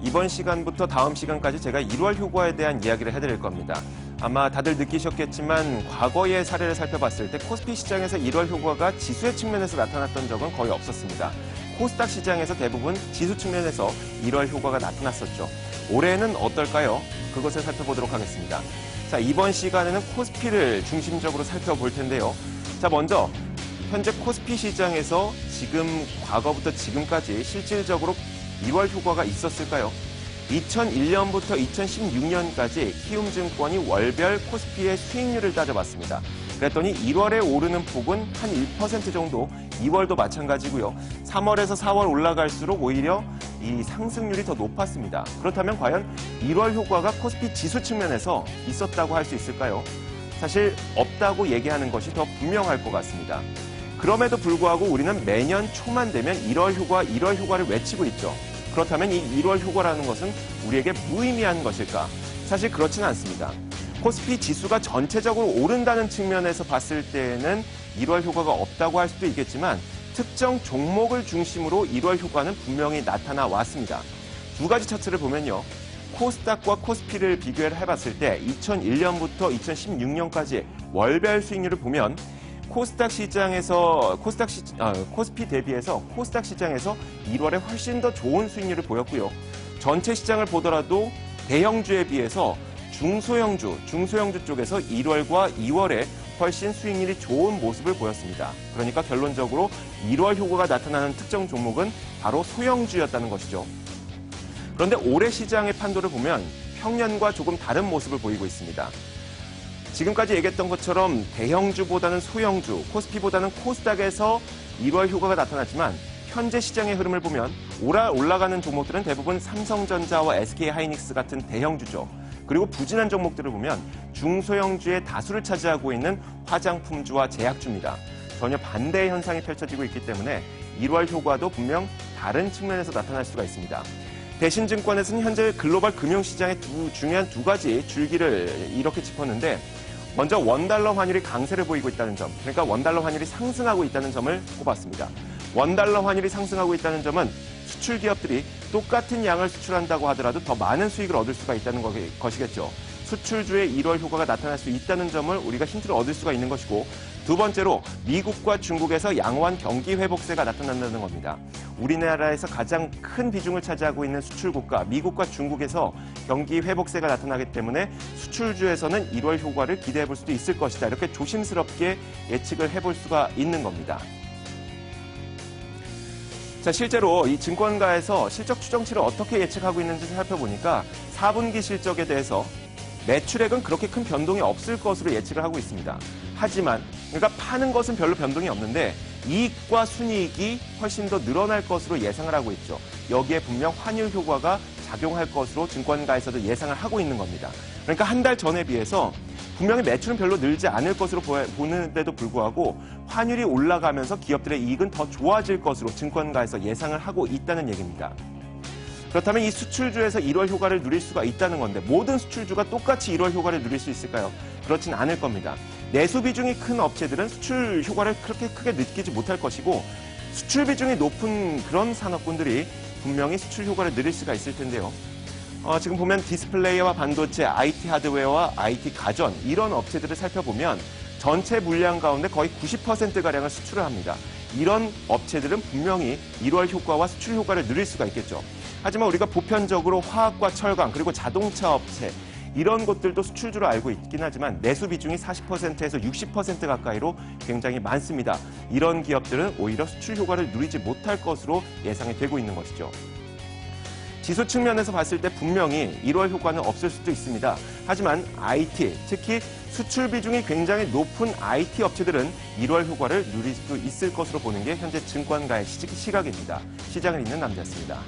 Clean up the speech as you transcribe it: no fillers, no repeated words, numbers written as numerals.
이번 시간부터 다음 시간까지 제가 1월 효과에 대한 이야기를 해드릴 겁니다. 아마 다들 느끼셨겠지만 과거의 사례를 살펴봤을 때 코스피 시장에서 1월 효과가 지수의 측면에서 나타났던 적은 거의 없었습니다. 코스닥 시장에서 대부분 지수 측면에서 1월 효과가 나타났었죠. 올해는 어떨까요? 그것을 살펴보도록 하겠습니다. 자, 이번 시간에는 코스피를 중심적으로 살펴볼 텐데요. 자, 먼저 현재 코스피 시장에서 지금 과거부터 지금까지 실질적으로 1월 효과가 있었을까요? 2001년부터 2016년까지 키움증권이 월별 코스피의 수익률을 따져봤습니다. 그랬더니 1월에 오르는 폭은 한 1% 정도, 2월도 마찬가지고요. 3월에서 4월 올라갈수록 오히려 이 상승률이 더 높았습니다. 그렇다면 과연 1월 효과가 코스피 지수 측면에서 있었다고 할 수 있을까요? 사실 없다고 얘기하는 것이 더 분명할 것 같습니다. 그럼에도 불구하고 우리는 매년 초만 되면 1월 효과를 외치고 있죠. 그렇다면 이 1월 효과라는 것은 우리에게 무의미한 것일까? 사실 그렇지는 않습니다. 코스피 지수가 전체적으로 오른다는 측면에서 봤을 때는 1월 효과가 없다고 할 수도 있겠지만 특정 종목을 중심으로 1월 효과는 분명히 나타나 왔습니다. 두 가지 차트를 보면요. 코스닥과 코스피를 비교를 해봤을 때 2001년부터 2016년까지 월별 수익률을 보면 코스피 대비해서 코스닥 시장에서 1월에 훨씬 더 좋은 수익률을 보였고요. 전체 시장을 보더라도 대형주에 비해서 중소형주 쪽에서 1월과 2월에 훨씬 수익률이 좋은 모습을 보였습니다. 그러니까 결론적으로 1월 효과가 나타나는 특정 종목은 바로 소형주였다는 것이죠. 그런데 올해 시장의 판도를 보면 평년과 조금 다른 모습을 보이고 있습니다. 지금까지 얘기했던 것처럼 대형주보다는 소형주, 코스피보다는 코스닥에서 1월 효과가 나타났지만 현재 시장의 흐름을 보면 올라가는 종목들은 대부분 삼성전자와 SK하이닉스 같은 대형주죠. 그리고 부진한 종목들을 보면 중소형주의 다수를 차지하고 있는 화장품주와 제약주입니다. 전혀 반대의 현상이 펼쳐지고 있기 때문에 1월 효과도 분명 다른 측면에서 나타날 수가 있습니다. 대신증권에서는 현재 글로벌 금융시장의 중요한 두 가지 줄기를 이렇게 짚었는데 먼저 원달러 환율이 강세를 보이고 있다는 점, 그러니까 원달러 환율이 상승하고 있다는 점을 꼽았습니다. 원달러 환율이 상승하고 있다는 점은 수출 기업들이 똑같은 양을 수출한다고 하더라도 더 많은 수익을 얻을 수가 있다는 것이겠죠. 수출주의 1월 효과가 나타날 수 있다는 점을 우리가 힌트를 얻을 수가 있는 것이고 두 번째로 미국과 중국에서 양호한 경기 회복세가 나타난다는 겁니다. 우리나라에서 가장 큰 비중을 차지하고 있는 수출국가 미국과 중국에서 경기 회복세가 나타나기 때문에 수출주에서는 1월 효과를 기대해 볼 수도 있을 것이다. 이렇게 조심스럽게 예측을 해볼 수가 있는 겁니다. 자, 실제로 이 증권가에서 실적 추정치를 어떻게 예측하고 있는지 살펴보니까 4분기 실적에 대해서 매출액은 그렇게 큰 변동이 없을 것으로 예측을 하고 있습니다. 하지만 그러니까 파는 것은 별로 변동이 없는데 이익과 순이익이 훨씬 더 늘어날 것으로 예상을 하고 있죠. 여기에 분명 환율 효과가 작용할 것으로 증권가에서도 예상을 하고 있는 겁니다. 그러니까 한 달 전에 비해서 분명히 매출은 별로 늘지 않을 것으로 보는데도 불구하고 환율이 올라가면서 기업들의 이익은 더 좋아질 것으로 증권가에서 예상을 하고 있다는 얘기입니다. 그렇다면 이 수출주에서 1월 효과를 누릴 수가 있다는 건데 모든 수출주가 똑같이 1월 효과를 누릴 수 있을까요? 그렇진 않을 겁니다. 내수 비중이 큰 업체들은 수출 효과를 그렇게 크게 느끼지 못할 것이고 수출 비중이 높은 그런 산업군들이 분명히 수출 효과를 누릴 수가 있을 텐데요. 지금 보면 디스플레이와 반도체, IT 하드웨어와 IT 가전 이런 업체들을 살펴보면 전체 물량 가운데 거의 90%가량을 수출을 합니다. 이런 업체들은 분명히 1월 효과와 수출 효과를 누릴 수가 있겠죠. 하지만 우리가 보편적으로 화학과 철강 그리고 자동차 업체 이런 것들도 수출주로 알고 있긴 하지만 내수 비중이 40%에서 60% 가까이로 굉장히 많습니다. 이런 기업들은 오히려 수출 효과를 누리지 못할 것으로 예상이 되고 있는 것이죠. 지수 측면에서 봤을 때 분명히 1월 효과는 없을 수도 있습니다. 하지만 IT, 특히 수출 비중이 굉장히 높은 IT 업체들은 1월 효과를 누릴 수 있을 것으로 보는 게 현재 증권가의 시각입니다. 시장을 잇는 남자였습니다.